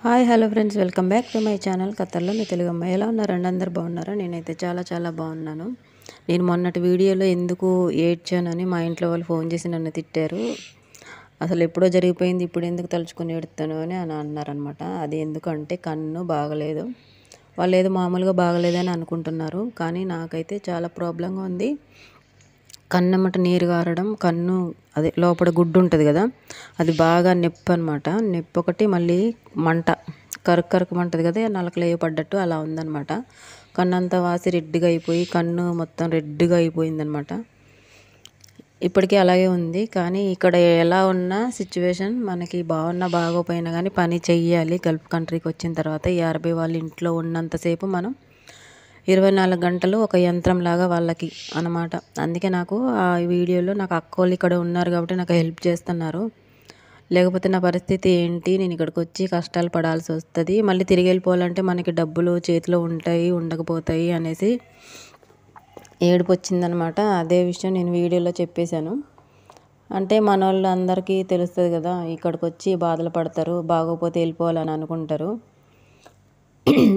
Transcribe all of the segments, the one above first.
Hi hello friends, welcome back to my channel కథల్లో మీ తెలుగు అమ్మాయి. ఎలా ఉన్నారండి? అందరు బాగున్నారా? నేనైతే చాలా చాలా బాగున్నాను. నేను మొన్నటి వీడియోలో ఎందుకు ఏడ్చానని మా ఇంట్లో వాళ్ళు ఫోన్ చేసి నన్ను తిట్టారు. అసలు ఎప్పుడో జరిగిపోయింది, ఇప్పుడు ఎందుకు తలుచుకుని ఏడుతాను అని అన్నారనమాట. అది ఎందుకంటే కన్ను బాగలేదు. వాళ్ళు ఏదో మామూలుగా బాగలేదని అనుకుంటున్నారు, కానీ నాకైతే చాలా ప్రాబ్లంగా ఉంది. కన్నెమ్మట నీరు గారడం, కన్ను అదే లోపల గుడ్డు ఉంటుంది కదా, అది బాగా నొప్పి అనమాట. నొప్పి ఒకటి, మళ్ళీ మంట, కరుకు మంటది కదా, నలకలు పడ్డట్టు అలా ఉందన్నమాట. కన్ను అంతా వాసి రెడ్డిగా అయిపోయి, కన్ను మొత్తం రెడ్డిగా అయిపోయిందనమాట. ఇప్పటికీ అలాగే ఉంది. కానీ ఇక్కడ ఎలా ఉన్నా సిచ్యువేషన్ మనకి బాగున్నా బాగోపోయినా కానీ పని చెయ్యాలి. గల్ఫ్ కంట్రీకి వచ్చిన తర్వాత ఈ అరబీ వాళ్ళ ఇంట్లో ఉన్నంతసేపు మనం 24 గంటలు ఒక యంత్రంలాగా వాళ్ళకి అన్నమాట. అందుకే నాకు ఆ వీడియోలో నాకు అక్కోళ్ళు ఇక్కడ ఉన్నారు కాబట్టి నాకు హెల్ప్ చేస్తున్నారు. లేకపోతే నా పరిస్థితి ఏంటి, నేను ఇక్కడికి వచ్చి కష్టాలు పడాల్సి వస్తుంది. మళ్ళీ తిరిగి వెళ్ళిపోవాలంటే మనకి డబ్బులు చేతిలో ఉంటాయి ఉండకపోతాయి అనేసి ఏడుపు వచ్చిందనమాట. అదే విషయం నేను వీడియోలో చెప్పేశాను. అంటే మన వాళ్ళు అందరికీ తెలుస్తుంది కదా, ఇక్కడికి వచ్చి బాధలు పడతారు, బాగోపోతే వెళ్ళిపోవాలని అనుకుంటారు.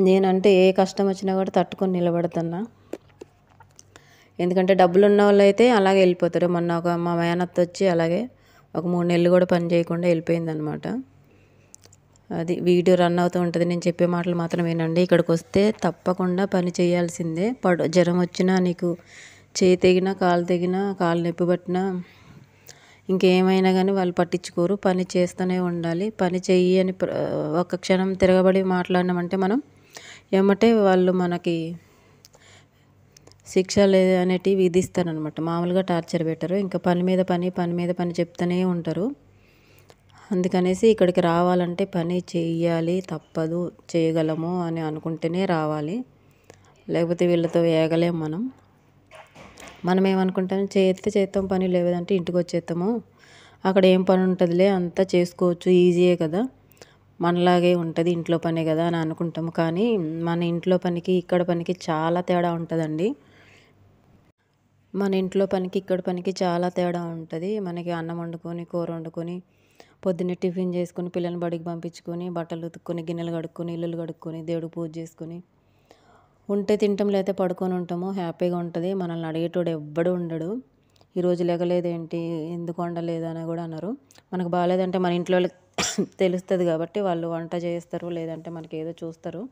నేనంటే ఏ కష్టం వచ్చినా కూడా తట్టుకొని నిలబడుతున్నా. ఎందుకంటే డబ్బులు ఉన్న వాళ్ళు అయితే అలాగే వెళ్ళిపోతారు. మొన్న మా మేనత్త వచ్చి అలాగే ఒక 3 నెలలు కూడా పని చేయకుండా వెళ్ళిపోయిందనమాట. అది వీడియో రన్ అవుతూ ఉంటుంది, నేను చెప్పే మాటలు మాత్రం వినండి. ఇక్కడికి వస్తే తప్పకుండా పని చేయాల్సిందే. జ్వరం వచ్చినా, నీకు చేయి తెగినా, కాలు తెగినా, కాలు నొప్పి పట్టినా, ఇంకేమైనా కానీ వాళ్ళు పట్టించుకోరు. పని చేస్తూనే ఉండాలి. పని చెయ్యి అని ఒక క్షణం తిరగబడి మాట్లాడినామంటే మనం ఏమంటే వాళ్ళు మనకి శిక్షలు అనేటివి విధిస్తారనమాట. మామూలుగా టార్చర్ పెట్టరు. ఇంకా పని మీద పని చెప్తూనే ఉంటారు. అందుకనేసి ఇక్కడికి రావాలంటే పని చెయ్యాలి, తప్పదు, చేయగలము అని అనుకుంటేనే రావాలి. లేకపోతే వీళ్ళతో వేగలేం మనం. మనం ఏమనుకుంటాం, చేస్తాం పని, లేదంటే ఇంటికి వచ్చేస్తాము, అక్కడ ఏం పని ఉంటుందిలే, అంతా చేసుకోవచ్చు, ఈజీయే కదా, మనలాగే ఉంటుంది, ఇంట్లో పనే కదా అని అనుకుంటాము. కానీ మన ఇంట్లో పనికి ఇక్కడ పనికి చాలా తేడా ఉంటుందండి. మన ఇంట్లో పనికి ఇక్కడ పనికి చాలా తేడా ఉంటుంది. మనకి అన్నం వండుకొని, కూర వండుకొని, పొద్దున్నే టిఫిన్ చేసుకొని, పిల్లల్ని బడికి పంపించుకొని, బట్టలు ఉతుక్కొని, గిన్నెలు కడుక్కొని, ఇల్లులు కడుక్కొని, దేవుడు పూజ చేసుకొని ఉంటే తింటాం, లేకపోతే పడుకొని ఉంటాము. హ్యాపీగా ఉంటుంది. మనల్ని అడిగేటోడు ఎవ్వడు ఉండడు. ఈరోజు లేగలేదేంటి, ఎందుకు వండలేదు అని కూడా అన్నారు. మనకు బాగాలేదంటే మన ఇంట్లో వాళ్ళకి తెలుస్తుంది కాబట్టి వాళ్ళు వంట చేస్తారు, లేదంటే మనకి ఏదో చూస్తారు.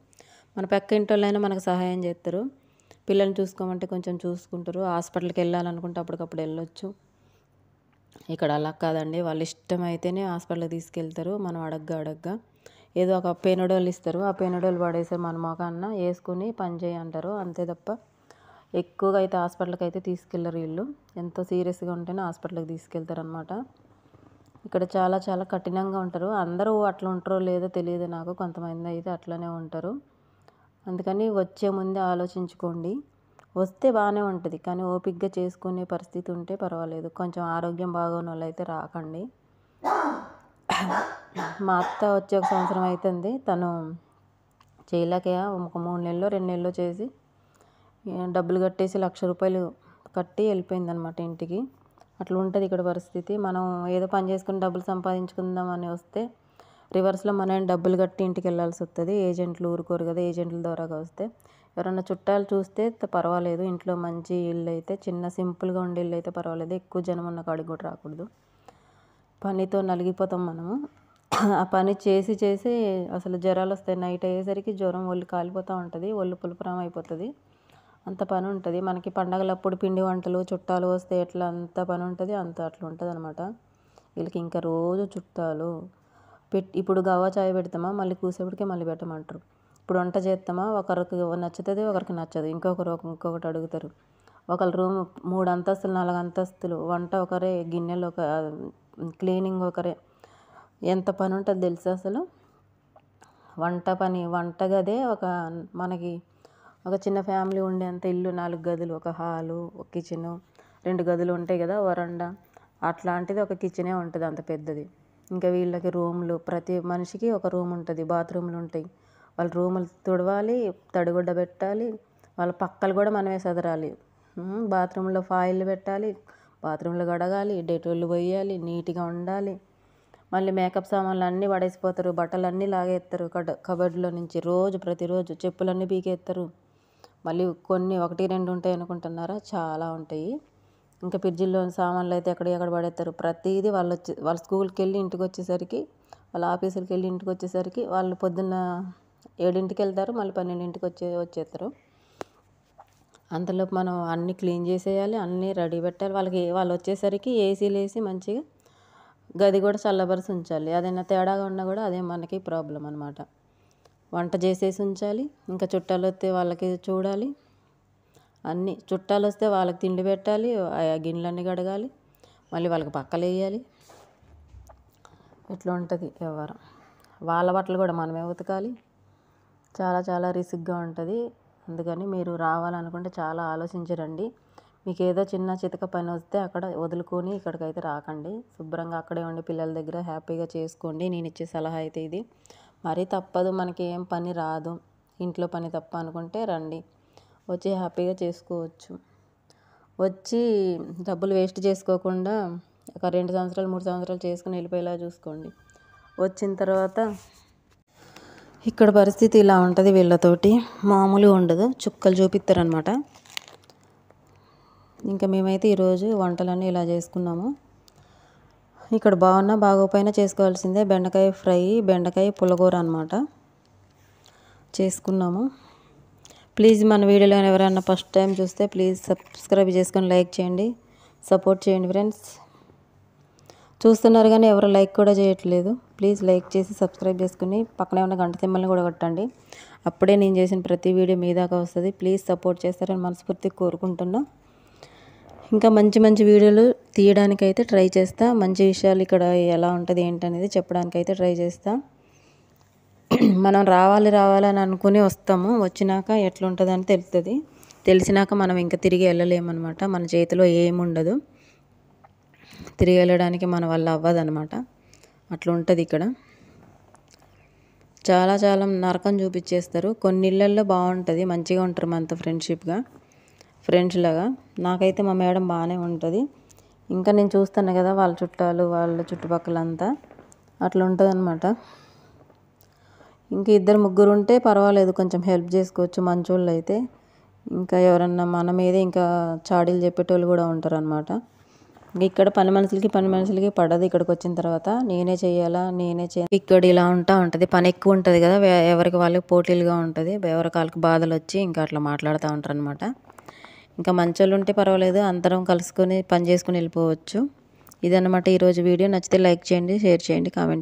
మన పక్క ఇంటి వాళ్ళైనా మనకు సహాయం చేస్తారు. పిల్లల్ని చూసుకోమంటే కొంచెం చూసుకుంటారు. హాస్పిటల్కి వెళ్ళాలనుకుంటే అప్పటికప్పుడు వెళ్ళొచ్చు. ఇక్కడ అలా కాదండి, వాళ్ళు ఇష్టమైతేనే హాస్పిటల్కి తీసుకెళ్తారు. మనం అడగ్గా ఏదో ఒక పెనడోల్ ఇస్తారు, ఆ పెనడోల్ పడేసారు మన మొఖాన్న, వేసుకుని పని చేయంటారు, అంతే తప్ప ఎక్కువగా అయితే హాస్పిటల్కి అయితే తీసుకెళ్ళరు వీళ్ళు. ఎంతో సీరియస్గా ఉంటేనే హాస్పిటల్కి తీసుకెళ్తారు అనమాట. ఇక్కడ చాలా చాలా కఠినంగా ఉంటారు. అందరూ అట్లా ఉంటారో లేదో తెలియదు నాకు, కొంతమంది అయితే అట్లనే ఉంటారు. అందుకని వచ్చే ముందే ఆలోచించుకోండి. వస్తే బాగానే ఉంటుంది, కానీ ఓపికగా చేసుకునే పరిస్థితి ఉంటే పర్వాలేదు. కొంచెం ఆరోగ్యం బాగోని వాళ్ళు అయితే రాకండి. మా అత్త వచ్చి 1 సంవత్సరం అవుతుంది. తను చేయలేక ఒక 3 నెలలో 2 నెలలో చేసి డబ్బులు కట్టేసి ₹1,00,000 కట్టి వెళ్ళిపోయిందనమాట ఇంటికి. అట్లా ఉంటుంది ఇక్కడ పరిస్థితి. మనం ఏదో పని చేసుకుని డబ్బులు సంపాదించుకుందాం అని వస్తే రివర్స్లో మనం డబ్బులు కట్టి ఇంటికి వెళ్ళాల్సి వస్తుంది. ఏజెంట్లు ఊరుకోరు కదా, ఏజెంట్ల ద్వారాగా వస్తే. ఎవరన్నా చుట్టాలు చూస్తే పర్వాలేదు, ఇంట్లో మంచి ఇల్లు అయితే, చిన్న సింపుల్గా ఉండే ఇల్లు అయితే పర్వాలేదు, ఎక్కువ జనం ఉన్న కాడికి కూడా రాకూడదు. పనితో నలిగిపోతాం మనము. ఆ పని చేసి చేసి అసలు జ్వరాలు వస్తాయి. నైట్ అయ్యేసరికి జ్వరం, ఒళ్ళు కాలిపోతూ ఉంటుంది, ఒళ్ళు పులుపురం అయిపోతుంది, అంత పని ఉంటుంది. మనకి పండగలప్పుడు పిండి వంటలు, చుట్టాలు వస్తే ఎట్లా అంత పని ఉంటుంది, అట్లా ఉంటుంది అనమాట. వీళ్ళకి ఇంకా రోజు చుట్టాలు ఇప్పుడు గవ్వ చాయ్ పెడతామా, మళ్ళీ కూసేపటికే మళ్ళీ పెట్టమంటారు. ఇప్పుడు వంట చేస్తామా, ఒకరికి నచ్చుతుంది, ఒకరికి నచ్చదు, ఇంకొకటి అడుగుతారు. ఒకళ్ళ రూమ్ 3 అంతస్తులు 4 అంతస్తులు, వంట ఒకరే, గిన్నెలు ఒక, క్లీనింగ్ ఒకరే, ఎంత పని ఉంటుంది తెలుసా అసలు. వంటగదే మనకి ఒక చిన్న ఫ్యామిలీ ఉండేంత ఇల్లు, 4 గదులు, ఒక హాలు, ఒక కిచెను, 2 గదులు ఉంటాయి కదా, వరండా, అట్లాంటిది ఒక కిచెనే ఉంటుంది అంత పెద్దది. ఇంకా వీళ్ళకి రూమ్లు, ప్రతి మనిషికి ఒక రూమ్ ఉంటుంది, బాత్రూమ్లు ఉంటాయి. వాళ్ళ రూములు తుడవాలి, తడిగుడ్డ పెట్టాలి, వాళ్ళ పక్కలు కూడా మనమే సదరాలి, బాత్రూంలో ఫాయిల్ పెట్టాలి, బాత్రూంలో కడగాలి, డెటోళ్ళు పోయాలి, నీట్గా ఉండాలి. మళ్ళీ మేకప్ సామాన్లు అన్నీ పడేసిపోతారు, బట్టలు అన్నీ లాగేస్తారు కబోర్డ్లో నుంచి. ప్రతిరోజు చెప్పులన్నీ పీకేస్తారు. మళ్ళీ కొన్ని 1, 2 ఉంటాయి అనుకుంటున్నారా, చాలా ఉంటాయి. ఇంకా ఫ్రిడ్జిల్లోని సామాన్లు అయితే ఎక్కడ పడేస్తారు. ప్రతిదీ వాళ్ళ స్కూల్కి వెళ్ళి ఇంటికి వచ్చేసరికి, వాళ్ళ ఆఫీసులకి వెళ్ళి ఇంటికి వచ్చేసరికి వాళ్ళు పొద్దున్న 7ంటికి వెళ్తారు, మళ్ళీ 12ంటికి వచ్చేస్తారు. అంతలోపు మనం అన్నీ క్లీన్ చేసేయాలి, అన్నీ రెడీ పెట్టాలి. వాళ్ళు వచ్చేసరికి ఏసీలు వేసి మంచిగా గది కూడా చల్లబరిచి ఉంచాలి. ఏదైనా తేడాగా ఉన్నా కూడా అదే మనకి ప్రాబ్లం అనమాట. వంట చేసేసి ఉంచాలి. ఇంకా చుట్టాలు వస్తే వాళ్ళకి చూడాలి. అన్నీ చుట్టాలు వస్తే వాళ్ళకి తిండి పెట్టాలి, ఆ గిన్నెలన్నీ కడగాలి, మళ్ళీ వాళ్ళకి పక్కలు వేయాలి. ఇట్లా ఉంటుంది వ్యవహారం. వాళ్ళ బట్టలు కూడా మనమే ఉతకాలి. చాలా చాలా రిస్క్గా ఉంటుంది. అందుకని మీరు రావాలనుకుంటే చాలా ఆలోచించి రండి. మీకు ఏదో చిన్న చితక పని వస్తే అక్కడ వదులుకొని ఇక్కడికైతే రాకండి. శుభ్రంగా అక్కడే ఉండి పిల్లల దగ్గర హ్యాపీగా చేసుకోండి. నేను ఇచ్చే సలహా అయితే ఇది. మరీ తప్పదు, మనకి ఏం పని రాదు, ఇంట్లో పని తప్ప అనుకుంటే రండి, వచ్చి హ్యాపీగా చేసుకోవచ్చు. వచ్చి డబ్బులు వేస్ట్ చేసుకోకుండా ఒక 2 సంవత్సరాలు 3 సంవత్సరాలు చేసుకుని వెళ్ళిపోయేలా చూసుకోండి. వచ్చిన తర్వాత ఇక్కడ పరిస్థితి ఇలా ఉంటుంది. వీళ్ళతోటి మామూలుగా ఉండదు, చుక్కలు చూపిస్తారనమాట. ఇంకా మేమైతే ఈరోజు వంటలన్నీ ఇలా చేసుకున్నాము. ఇక్కడ బాగున్నా బాగోపోయినా చేసుకోవాల్సిందే. బెండకాయ ఫ్రై, బెండకాయ పులగూర అనమాట చేసుకున్నాము. ప్లీజ్ మన వీడియోలో ఎవరైనా ఫస్ట్ టైం చూస్తే ప్లీజ్ సబ్స్క్రైబ్ చేసుకొని లైక్ చేయండి, సపోర్ట్ చేయండి ఫ్రెండ్స్. చూస్తున్నారు కానీ ఎవరు లైక్ కూడా చేయట్లేదు. ప్లీజ్ లైక్ చేసి సబ్స్క్రైబ్ చేసుకుని పక్కనే ఉన్న గంట సింబల్ని కూడా కొట్టండి. అప్పుడే నేను చేసిన ప్రతి వీడియో మీ దాకా వస్తుంది. ప్లీజ్ సపోర్ట్ చేస్తారని మనస్ఫూర్తిగా కోరుకుంటున్నా. ఇంకా మంచి మంచి వీడియోలు తీయడానికైతే ట్రై చేస్తా. మంచి విషయాలు ఇక్కడ ఎలా ఉంటుంది ఏంటనేది చెప్పడానికైతే ట్రై చేస్తా. మనం రావాలి అని అనుకుని వస్తాము, వచ్చినాక ఎట్లుంటుందని తెలుస్తుంది. తెలిసినాక మనం ఇంకా తిరిగి వెళ్ళలేమన్నమాట. మన చేతిలో ఏముండదు, తిరిగి వెళ్ళడానికి మన వల్ల అవ్వదన్నమాట. అట్లా ఉంటుంది ఇక్కడ. చాలా చాలా నరకం చూపించేస్తారు. కొన్ని ఇళ్ళల్లో బాగుంటుంది, మంచిగా ఉంటారు మనతో ఫ్రెండ్షిప్గా, ఫ్రెండ్స్ లాగా. నాకైతే మా మేడం బాగానే ఉంటుంది. ఇంకా నేను చూస్తాను కదా వాళ్ళ చుట్టాలు, వాళ్ళ చుట్టుపక్కలంతా అట్లా ఉంటుంది అనమాట. ఇంకా 2, 3 ఉంటే పర్వాలేదు, కొంచెం హెల్ప్ చేసుకోవచ్చు మంచోళ్ళు అయితే. ఇంకా ఎవరన్నా మన మీదే ఇంకా చాడీలు చెప్పేటోళ్ళు కూడా ఉంటారు అనమాట. ఇక్కడ పని మనుషులకి పడదు. ఇక్కడికి వచ్చిన తర్వాత నేనే చేయాలా, ఇక్కడ ఇలా ఉంటుంది. పని ఎక్కువ ఉంటుంది కదా, ఎవరికి వాళ్ళకి పోటీలుగా ఉంటుంది. ఎవరికి వాళ్ళకి బాధలు వచ్చి ఇంకా అట్లా మాట్లాడుతూ ఉంటారు అనమాట. ఇంకా మంచోళ్ళు ఉంటే పర్వాలేదు, అందరం కలుసుకొని పని చేసుకుని వెళ్ళిపోవచ్చు. ఇదన్నమాట ఈరోజు వీడియో. నచ్చితే లైక్ చేయండి, షేర్ చేయండి, కామెంట్